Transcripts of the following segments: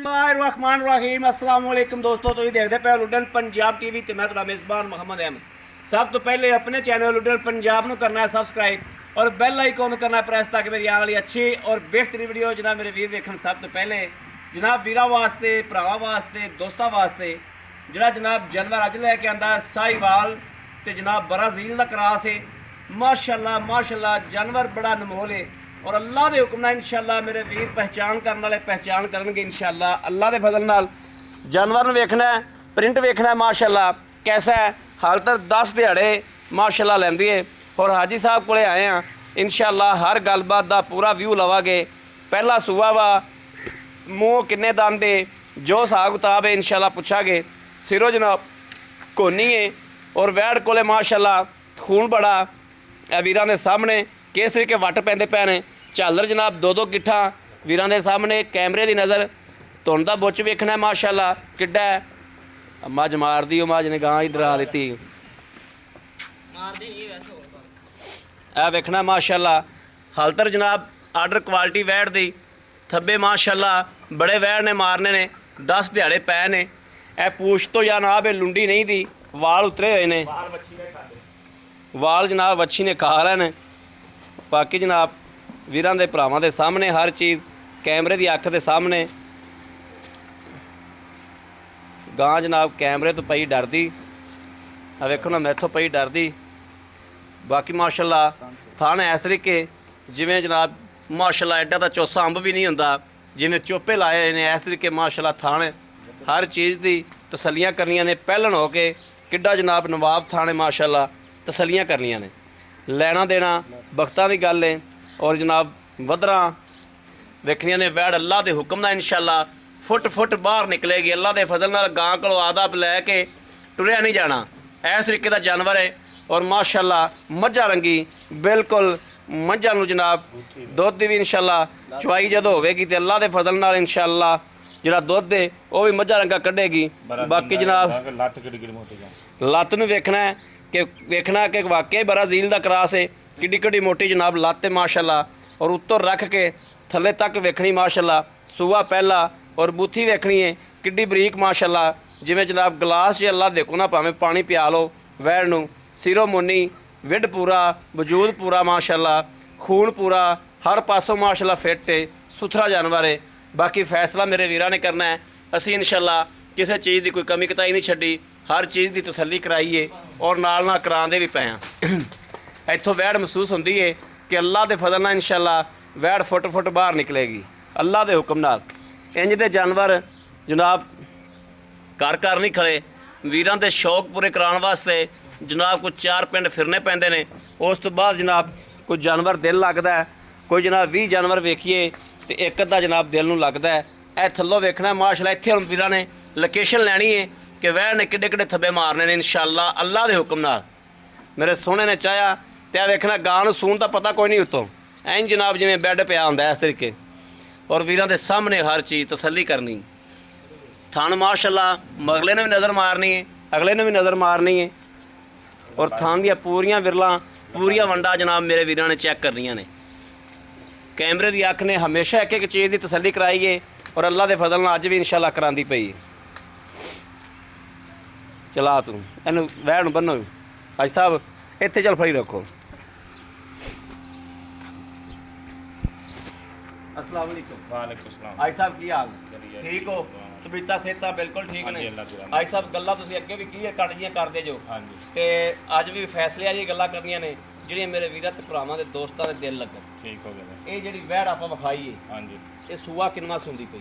रहमान रहीम अस्सलाम वालेकुम दोस्तों, तुम देखते पे लुडन पंजाब टीवी ते मैं तुम्हारा मेज़बान मोहम्मद अहमद। सब तो पहले अपने चैनल लुडन पंजाब को करना है सबसक्राइब और बैल आइकॉन करना है प्रेस ताकि मेरी आने वाली अच्छी और बेहतरीन वीडियो जनाब मेरे वीर देखन। सब तो पहले जनाब वीरा वास्ते, भरावां वास्ते, दोस्तों वास्ते जरा जनाब जानवर अज लैके आंदा साहिवाल ते जनाब ब्राज़ील का क्रॉस है। माशाअल्लाह माशाअल्लाह जानवर बड़ा अनमोल है और अल्लाह के हुक्म नाल इंशाअल्लाह मेरे वीर पहचान करने वाले पहचान करनगे इंशाअल्लाह। अल्लाह के फजल नाल जानवर नूं वेखना है, प्रिंट वेखना है माशाअल्लाह कैसा है। हाल तक 10 दिहाड़े माशाअल्लाह लैंदी है और हाजी साहब कोले आए हैं इंशाअल्लाह हर गलबात का पूरा व्यू लवांगे। पहला सूआ वा, मूँह किन्ने दंद है, जो हिसाब किताब है इंशाअल्लाह पुछांगे। सिरों जनाब कोनी है और वैड़ कोले माशाअल्लाह खून बड़ा है। वीरां दे सामने किस तरीके वट पैंदे पए ने। झालर जनाब दो गिट्ठा वीरां दे सामने, कैमरे की नज़र धुन दा बुच वेखना है माशाअल्लाह किड्डा है। मझ मार दी, मझ ने गां ही डरा दी, ए वेखना माशाअल्लाह। हालतर जनाब आर्डर क्वालिटी वैड़ दी थब्बे माशाअल्लाह बड़े वैड़ ने मारने ने, 10 दिहाड़े पै ने। ए पूछ तो या ना बे लुंडी नहीं दी, वाल उतरे हुए ने, वाल जनाब वच्छी ने खा रहे ने। बाकी जनाब वीरां दे भरावां दे सामने हर चीज़ कैमरे की अख के सामने। गां जनाब कैमरे तो पई डरदी, वेखो ना मैथों पई डरदी। बाकी माशाअल्लाह थान इस तरीके जिवें जनाब माशाअल्लाह एडा तो चौसा अंब भी नहीं हुंदा, जिवें चोपे लाए ने इस तरीके माशाअल्लाह थान हर चीज़ की तसलियां करनियां ने। पहलन हो के किड्डा जनाब नवाब थाने माशाअल्लाह तसलियां करनियां ने। लैना देना वक्तां की गल है और जनाब वधरा वेखनियां ने। वैड़ अल्लाह के हुक्म नाल इंशाअल्लाह फुट फुट बाहर निकलेगी अल्लाह के फजल नाल। गां कोलों आदब लैके टुरिया नहीं जाना, इस तरीके का जानवर है। और माशाअल्लाह मझा रंगी बिल्कुल मझां नूं जनाब दुध भी इंशाअल्लाह चुवाई जदों होवेगी तो अल्लाह के फजल नाल इंशाअल्लाह जिहड़ा दुध है वह भी मझा रंगा कढ़ेगी। बाकी जनाब लत्त नूं वेखना कि वाकई ब्राज़ील का क्रॉस है। किड्डी किड्डी मोटी जनाब लत्त है माशाअल्लाह और उत्तों रख के थले तक वेखनी माशाअल्लाह। सूआ पहला और बूथी वेखनी है किड्डी बरीक माशाअल्लाह। जिवें जनाब गिलास च अल्लाह देखो ना भावें पानी पिया लो वैड़ नूं। सिरों मुन्नी, विड पूरा, वजूद पूरा माशाअल्लाह, खून पूरा, हर पासों माशाअल्लाह फिट है, सुथरा जानवर है। बाकी फैसला मेरे वीरां ने करना है। असीं इंशाअल्लाह किसी चीज़ की कोई कमी कताई नहीं छड्डी, हर चीज़ की तसल्ली कराई है और नाल नाल करांदे भी पे हैं। इत्थों वैड़ महसूस होंदी है कि अल्लाह के फजल नाल इंशाअल्लाह वैड़ फुट फुट बाहर निकलेगी अल्लाह के हुक्म नाल। इंज दे जानवर जनाब घर नहीं खड़े। वीरां दे शौक पूरे कराने वास्ते जनाब कुछ 4 पिंड फिरने पैंदे ने। उस तो बाद जनाब कुछ जानवर दिल लगता है, कोई जनाब 20 जानवर वेखिए तो एक अद्धा जनाब दिल नूं लगता है। ए थल्लों वेखना माशाअल्लाह। इत्थे हुण वीरां ने लोकेशन लैनी है कि वैड़ ने किड्डे किड्डे थब्बे मारने ने इंशाअल्लाह अल्लाह के हुक्म नाल। मेरे सोहणे ने चाहया तो वेखना गां नूं सून का पता कोई नहीं उत्तों ऐन जनाब जिवें बैड पिया हुंदा इस तरीके। और वीरां दे सामने हर चीज़ तसल्ली करनी। थान माशाअल्लाह मगले ने भी नज़र मारनी है, अगले ने भी नज़र मारनी है और थान दियां पूरियां विरलां पूरियां वंडा जनाब मेरे वीरां ने चैक करनियां ने। कैमरे की अख ने हमेशा एक एक चीज़ की तसल्ली कराई है और अल्लाह के फजल नाल अज भी इंशाअल्लाह करांदी पई है। चला तू इनू वैड़ बनो हाजी साहब इत्थे चल फड़ी रखो। अस्सलाम वालेकुम। वालेकुम सलाम। हाजी साहब की हाल ठीक हो? तबीयतां सेहतां बिल्कुल ठीक ने? हाजी साहब गल्लां तुसीं अगे भी की कट जियां करदे जो ते अज भी फैसले वाली गल्लां करनियां ने ਜਿਹੜੀਆਂ ਮੇਰੇ ਵੀਰਾਂ ਤੇ ਭਰਾਵਾਂ ਦੇ ਦੋਸਤਾਂ ਦੇ ਦਿਲ ਲੱਗਣ। ਠੀਕ ਹੋ ਗਿਆ। ਇਹ ਜਿਹੜੀ ਵੈੜ ਆਪਾਂ ਵਿਖਾਈ ਹੈ ਹਾਂਜੀ ਇਹ ਸੂਆ ਕਿੰਨਾ ਸੁੰਦੀ ਪਈ?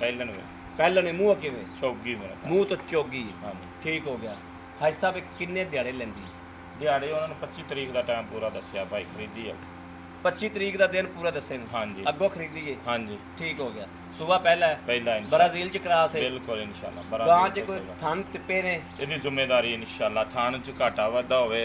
ਪਹਿਲਣ ਨੇ ਮੂੰਹ ਕਿਵੇਂ ਚੋਗੀ ਮੇਰਾ ਮੂੰਹ ਤੋਂ ਚੋਗੀ ਹਾਂਜੀ ਠੀਕ ਹੋ ਗਿਆ। ਹਾਜੀ ਸਾਹਿਬ ਕਿੰਨੇ ਦਿਹਾੜੇ ਲੈਂਦੀ? ਦਿਹਾੜੇ ਉਹਨਾਂ ਨੂੰ 25 ਤਰੀਕ ਦਾ ਟਾਈਮ ਪੂਰਾ ਦੱਸਿਆ ਭਾਈ ਖਰੀਦੀ ਆ। 25 ਤਰੀਕ ਦਾ ਦਿਨ ਪੂਰਾ ਦੱਸੇ ਨੇ ਹਾਂਜੀ ਅੱਗੋਂ ਖਰੀਦੀ ਹੈ ਹਾਂਜੀ ਠੀਕ ਹੋ ਗਿਆ। ਸੂਆ ਪਹਿਲਾ ਹੈ ब्राज़ील च क्रॉस है बिल्कुल इंशाअल्लाह। गां च कोई थन तिप्पे ने ਇਹਦੀ ਜ਼ਿੰਮੇਵਾਰੀ इंशाअल्लाह। थान च घाटा वाधा होवे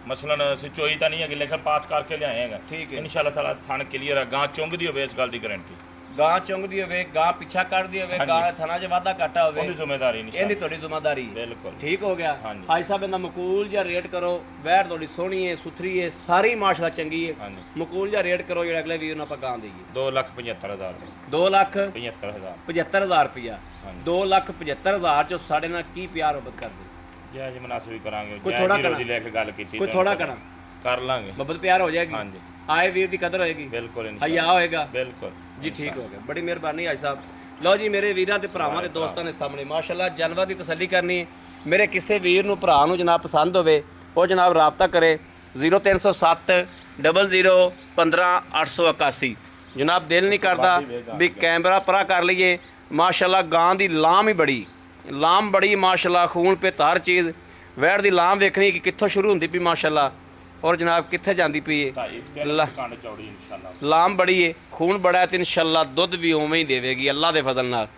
मसलन ਅਸੀਂ ਚੋਈ ਤਾਂ ਨਹੀਂ ਹੈਗੀ ਲੇਕਿन पास करके लियाए हैगा ठीक है इंशाअल्लाह ताला थान क्लीयर है। गां चुंगदी होवे इस गल की गारंटी ਗਾਂ ਚੁੰਗਦੀ ਹੋਵੇ, ਗਾਂ ਪਿੱਛਾ ਕੱਢਦੀ ਹੋਵੇ, ਹਾਂਜੀ। ਗਾਂ ਥਣਾ 'ਚ ਵਾਧਾ ਘਾਟਾ ਹੋਵੇ, ਉਹਦੀ ਜ਼ਿੰਮੇਵਾਰੀ ਨਹੀਂ ਇਹਦੀ ਤੁਹਾਡੀ ਜ਼ਿੰਮੇਵਾਰੀ ਹੈ। ਬਿਲਕੁਲ ਠੀਕ ਹੋ ਗਿਆ। ਹਾਂਜੀ। ਭਾਈ ਸਾਹਿਬ ਇਹਦਾ ਮਕੂਲ ਜਾਂ ਰੇਟ ਕਰੋ, ਵੈੜ ਤੁਹਾਡੀ ਸੋਹਣੀ ਹੈ, ਸੁਥਰੀ ਹੈ, ਸਾਰੀ ਮਾਸ਼ਾਅੱਲਾ ਚੰਗੀ ਹੈ। ਹਾਂਜੀ ਮਕੂਲ ਜਾਂ ਰੇਟ ਕਰੋ ਜਿਹੜਾ ਅਗਲੇ ਵੀਰ ਨੂੰ ਆਪਾਂ ਗਾਂ ਦੇਈਏ। 2,75,000 2,75,000 ਰੁਪਇਆ। ਹਾਂਜੀ 2,75,000 ਚ ਸਾਡੇ ਨਾਲ ਕੀ ਪਿਆਰ ਮੁਹੱਬਤ ਕਰਦੇ? ਜੈ ਜੀ ਮਨਾਸਬ ਵੀ ਕਰਾਂਗੇ, ਕੋਈ ਜੈ ਥੋੜ੍ਹਾ ਜੀ ਕਰਾਂ। ਰੋਜ਼ੀ ਲੈ ਕੇ ਗੱਲ ਕੀਤੀ ਕੋਈ ਤੁਹਾਨੂੰ ਥੋੜਾ ਪਤਾ। ਕਰਾਂ, ਕਰ ਲਾਂਗੇ ਮੁਹੱਬਤ ਪਿਆਰ ਹੋ ਜਾਏਗੀ। ਹਾਂਜੀ ਆਏ ਵੀਰ ਦੀ ਕਦਰ ਹੋਏਗੀ, ਬਿਲਕੁਲ ਹਯਾ ਇਨਸ਼ਾਅੱਲਾ ਹੋਏਗਾ ਬਿਲਕੁਲ ਜੀ। ਠੀਕ ਹੋ ਗਿਆ, ਬੜੀ ਮਿਹਰਬਾਨੀ ਹਾਜੀ ਸਾਹਿਬ। ਲਓ ਜੀ ਮੇਰੇ ਵੀਰਾਂ ਤੇ ਭਰਾਵਾਂ ਦੇ ਦੋਸਤਾਂ ਦੇ ਸਾਹਮਣੇ ਮਾਸ਼ਾਅੱਲਾ ਜਾਨਵਰ ਦੀ ਤਸੱਲੀ ਕਰਨੀ ਹੈ। ਮੇਰੇ ਕਿਸੇ ਵੀਰ ਨੂੰ ਭਰਾ ਨੂੰ ਜਨਾਬ ਪਸੰਦ ਹੋਵੇ ਉਹ ਜਨਾਬ ਰਾਬਤਾ ਕਰੇ 0307 00 15 881। ਜਨਾਬ ਦਿਲ ਨਹੀਂ ਕਰਦਾ ਵੀ ਕੈਮਰਾ ਪਰਾ ਕਰ ਲਈਏ। ਮਾਸ਼ਾਅੱਲਾ ਗਾਂ ਦੀ ਲਾਮ ਹੀ ਬੜੀ, ਲਾਮ ਬੜੀ ਮਾਸ਼ਾਅੱਲਾ, ਖੂਨ ਪਿੱਤ ਹਰ ਚੀਜ਼। ਵੈੜ ਦੀ ਲਾਮ ਵੇਖਣੀ ਕਿ ਕਿੱਥੋਂ ਸ਼ੁਰੂ ਹੁੰਦੀ ਪਈ ਮਾਸ਼ਾਅੱਲਾ, ਔਰ ਜਨਾਬ ਕਿੱਥੇ ਜਾਂਦੀ ਪਈ ਹੈ। ਕੰਡ ਚੌੜੀ ਇਨਸ਼ਾਅੱਲਾ। ਲਾਮ ਬੜੀ ਏ, ਖੂਨ ਬੜਾ ਹੈ ਤੇ ਇਨਸ਼ਾਅੱਲਾ ਦੁੱਧ ਵੀ ਉਵੇਂ ਹੀ ਦੇਵੇਗੀ ਅੱਲਾ ਦੇ ਫਜ਼ਲ ਨਾਲ।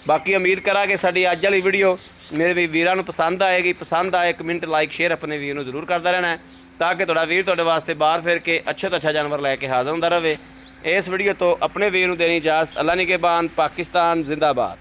ਬਾਕੀ ਉਮੀਦ ਕਰਾਂਗੇ ਸਾਡੀ ਅੱਜ ਵਾਲੀ ਵੀਡੀਓ ਮੇਰੇ ਵੀਰਾਂ ਨੂੰ ਪਸੰਦ ਆਏਗੀ। ਪਸੰਦ ਆਏ ਕਮੈਂਟ ਲਾਈਕ ਸ਼ੇਅਰ ਆਪਣੇ ਵੀਰ ਨੂੰ ਜ਼ਰੂਰ ਕਰਦਾ ਰਹਿਣਾ ਹੈ, ਤਾਂ ਕਿ ਤੁਹਾਡਾ ਵੀਰ ਤੁਹਾਡੇ ਵਾਸਤੇ ਬਾਹਰ ਫਿਰ ਕੇ ਅੱਛੇ ਤੋਂ ਅੱਛਾ ਜਾਨਵਰ ਲੈ ਕੇ ਹਾਜ਼ਰ ਹੁੰਦਾ ਰਹੇ। ਇਸ ਵੀਡੀਓ ਤੋਂ ਆਪਣੇ ਵੀਰ ਨੂੰ ਦੇਣੀ ਇਜਾਜ਼ਤ। ਅੱਲਾ ਨਿਗਹਿਬਾਨ। ਪਾਕਿਸਤਾਨ ਜ਼ਿੰਦਾਬਾਦ।